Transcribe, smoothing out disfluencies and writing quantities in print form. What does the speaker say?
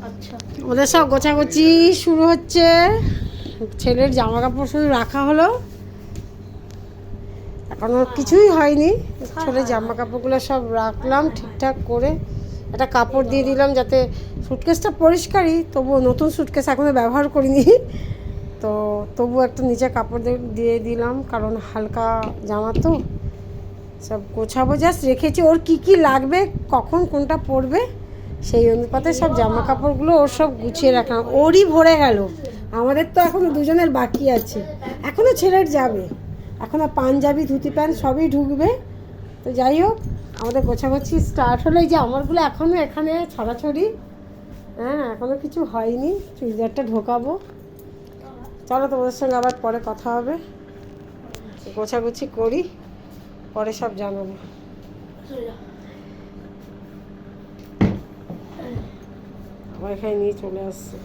আচ্ছা, ওদের সব গোছাগুছি শুরু হচ্ছে। ছেলের জামা কাপড় শুধু রাখা হলো, এখনো কিছুই হয়নি। ছেলের জামা কাপড়গুলো সব রাখলাম ঠিকঠাক করে, একটা কাপড় দিয়ে দিলাম যাতে সুটকেসটা পরিষ্কারই, তবুও নতুন সুটকেস এখনও ব্যবহার করিনি, তো তবু একটা নিচে কাপড় দিয়ে দিলাম, কারণ হালকা জামা তো। সব গোছাবো, জাস্ট রেখেছি ওর কি কি লাগবে, কখন কোনটা পরবে সেই অনুপাতে সব জামা কাপড়গুলো ওর সব গুছিয়ে রাখলাম। ওরই ভরে গেল, আমাদের তো এখনও দুজনের বাকি আছে। এখনও ছেলের যাবে, এখনও পাঞ্জাবি ধুতি প্যান্ট সবই ঢুকবে। তো যাই হোক, আমাদের গোছাগুছি স্টার্ট হলো। এই যে আমারগুলো এখনও এখানে ছড়াছড়ি, হ্যাঁ এখনও কিছু হয়নি, চুড়িদারটা ঢোকাবো। চলো তোমাদের সঙ্গে আবার পরে কথা হবে, গোছাগুছি করি, পরে সব জানাবো। আমার এখানে নিয়ে চলে আসছে।